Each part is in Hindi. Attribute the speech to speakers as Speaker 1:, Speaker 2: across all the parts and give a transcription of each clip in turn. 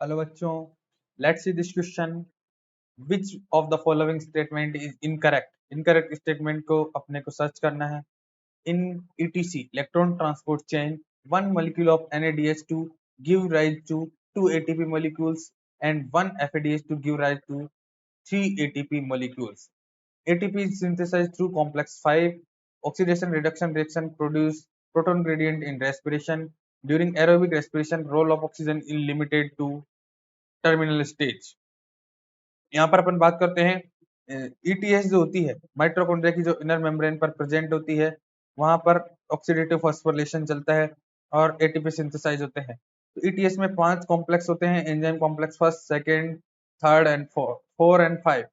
Speaker 1: हेलो बच्चों, let's see this question. Which of the following statement is incorrect. Incorrect statement को अपने को सर्च करना है। इन ETC electron transport chain, one molecule of NADH2 give rise to 2 ATP molecules and one FADH2 give rise to 3 ATP molecules. ATP is synthesized through complex 5. Oxidation reduction reaction produce proton gradient in respiration. During aerobic respiration, role of oxygen is limited to terminal stage. यहाँ पर अपन बात करते हैं ETS जो होती है माइटोकॉन्ड्रिया की, जो इनर मेम्ब्रेन पर प्रेजेंट होती है, वहां पर ऑक्सीडेटिव फॉस्फोरिलेशन चलता है और एटीपी सिंथेसाइज होते हैं। तो ETS में 5 कॉम्प्लेक्स होते हैं, enzyme complex first, second, third and four and 5।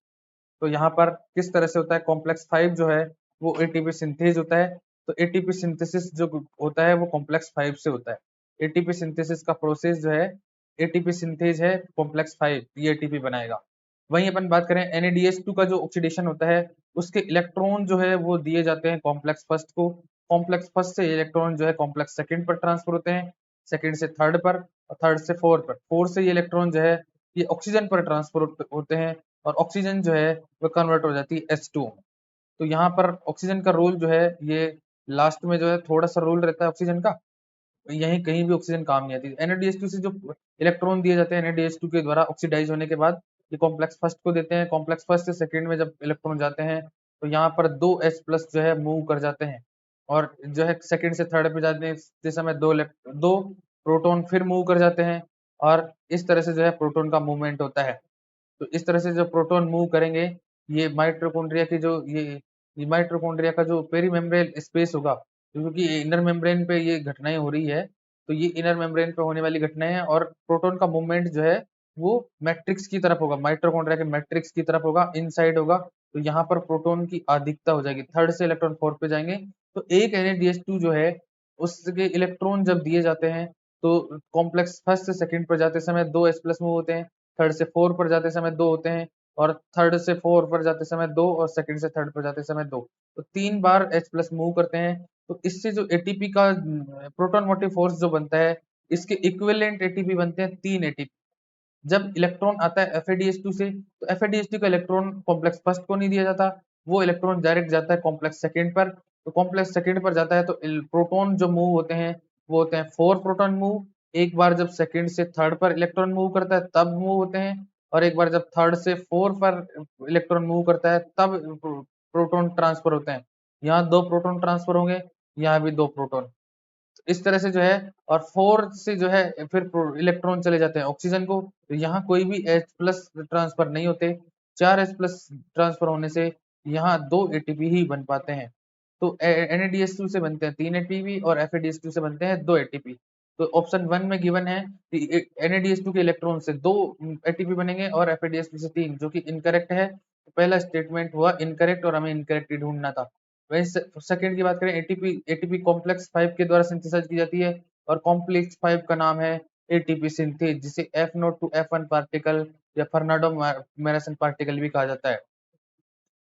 Speaker 1: तो यहाँ पर किस तरह से होता है, कॉम्प्लेक्स 5 जो है वो एटीपी सिंथेज होता है। तो एटीपी सिंथेसिस जो होता है वो कॉम्प्लेक्स 5 से होता है। एटीपी सिंथेसिस का प्रोसेस जो है एटीपी सिंथेज है, कॉम्प्लेक्स 5 ये एटीपी बनाएगा। वहीं अपन बात करें NADH2 का जो ऑक्सीडेशन होता है, उसके इलेक्ट्रॉन जो है वो दिए जाते हैं कॉम्प्लेक्स फर्स्ट को। कॉम्प्लेक्स फर्स्ट से इलेक्ट्रॉन जो है कॉम्प्लेक्स सेकंड पर ट्रांसफर होते हैं, सेकंड से थर्ड पर और थर्ड से फोर्थ पर। फोर्थ से ये इलेक्ट्रॉन जो है ये ऑक्सीजन पर ट्रांसफर होते हैं और ऑक्सीजन जो है वो कन्वर्ट हो जाती है H2। तो यहाँ पर ऑक्सीजन का रोल जो है ये लास्ट में जो है थोड़ा सा रोल रहता है ऑक्सीजन का, यहीं कहीं भी ऑक्सीजन काम नहीं आती। NADH2 से जो इलेक्ट्रॉन दिए जाते हैं NADH2 के द्वारा ऑक्सीडाइज होने के बाद ये कॉम्प्लेक्स फर्स्ट को देते हैं। कॉम्प्लेक्स फर्स्ट से सेकंड में जब इलेक्ट्रॉन जाते हैं तो यहाँ पर 2H+ जो है मूव कर जाते हैं और जो है सेकंड से थर्ड पे जाते समय दो प्रोटॉन फिर मूव कर जाते हैं और इस तरह से जो है प्रोटॉन का मूवमेंट होता है। तो इस तरह से जो प्रोटॉन मूव करेंगे, ये माइटोकॉन्ड्रिया की जो ये माइटोकॉन्ड्रिया का जो पेरीमेम्ब्रेन स्पेस होगा, क्योंकि इनर मेम्ब्रेन पे ये घटनाएं हो रही है, तो ये इनर मेम्ब्रेन पे होने वाली घटनाएं हैं और प्रोटॉन का मूवमेंट जो है वो मैट्रिक्स की तरफ होगा, माइटोकॉन्ड्रिया के मैट्रिक्स की तरफ होगा, इनसाइड होगा। तो यहाँ पर प्रोटॉन की अधिकता हो जाएगी, थर्ड से इलेक्ट्रॉन फोर्थ पे जाएंगे। तो एक NADH2 जो है उसके इलेक्ट्रॉन जब दिए जाते हैं तो कॉम्प्लेक्स फर्स्ट से सेकंड पर जाते समय 2H+ मूव होते हैं, थर्ड से फोर पर जाते समय 2 होते हैं और थर्ड से फोर पर जाते समय 2 और सेकंड से थर्ड पर जाते समय 2। तो 3 बार H+ मूव करते हैं। तो इससे जो एटीपी का प्रोटॉन मोटिव फोर्स जो बनता है, इसके इक्विवेलेंट एटीपी बनते हैं 3 एटीपी। जब इलेक्ट्रॉन आता है FADH2 से, तो FADH2 का इलेक्ट्रॉन कॉम्प्लेक्स फर्स्ट को नहीं दिया जाता, वो इलेक्ट्रॉन डायरेक्ट जाता है कॉम्प्लेक्स सेकंड पर। तो कॉम्प्लेक्स सेकंड पर जाता है तो प्रोटॉन जो मूव होते हैं वो होते हैं 4 प्रोटॉन मूव। एक बार जब सेकंड से थर्ड पर इलेक्ट्रॉन मूव करता है तब मूव होते हैं, और एक बार जब थर्ड से फोर पर इलेक्ट्रॉन मूव करता है तब प्रोटॉन ट्रांसफर होते हैं। यहाँ 2 प्रोटॉन ट्रांसफर होंगे, यहाँ भी 2 प्रोटॉन। इस तरह से जो है, और 4 से जो है फिर इलेक्ट्रॉन चले जाते हैं ऑक्सीजन को। तो यहाँ कोई भी H+ ट्रांसफर नहीं होते, 4H+ ट्रांसफर होने से यहाँ 2 एटीपी ही बन पाते हैं। तो NADH2 से बनते हैं 3 एटीपी और FADH2 से बनते हैं 2 एटीपी। तो ऑप्शन 1 में गिवन है कि NADH2 के इलेक्ट्रॉन से 2 एटीपी बनेंगे और FADH2 से 3, जो कि इनकरेक्ट है। तो पहला स्टेटमेंट हुआ इनकरेक्ट और हमें इनकरेक्ट ही ढूंढना था। वहीं सेकंड की बात करें, एटीपी कॉम्प्लेक्स 5 के द्वारा सिंथेसाइज की जाती है और कॉम्प्लेक्स 5 का नाम है एटीपी सिंथेज, जिसे F0 to F1 पार्टिकल या फर्नाडो मैरासन पार्टिकल भी कहा जाता है।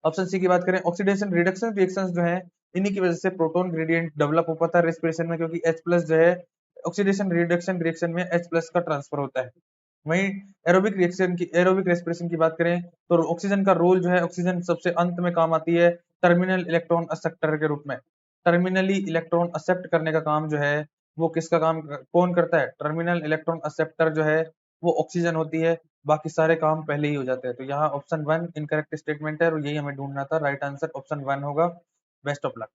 Speaker 1: ऑप्शन सी की बात करें, ऑक्सीडेशन रिडक्शन रिएक्शंस जो है इन्हीं की वजह से प्रोटॉन ग्रेडियंट डेवलप हो पाता है रेस्पिरेशन में, क्योंकि H+ जो है ऑक्सीडेशन रिडक्शन रिएक्शन में H+ का ट्रांसफर होता है। वहीं एरोबिक रेस्पिरेशन की बात करें तो ऑक्सीजन का रोल जो है, ऑक्सीजन सबसे अंत में काम आती है टर्मिनल इलेक्ट्रॉन एक्सेप्टर के रूप में। टर्मिनली इलेक्ट्रॉन एक्सेप्ट करने का काम जो है वो किसका काम कौन करता है, टर्मिनल इलेक्ट्रॉन एक्सेप्टर जो है वो ऑक्सीजन होती है। बाकी सारे काम पहले ही हो जाते हैं। तो यहाँ ऑप्शन 1 इनकरेक्ट स्टेटमेंट है और यही हमें ढूंढना था। राइट आंसर ऑप्शन 1 होगा। Best of luck.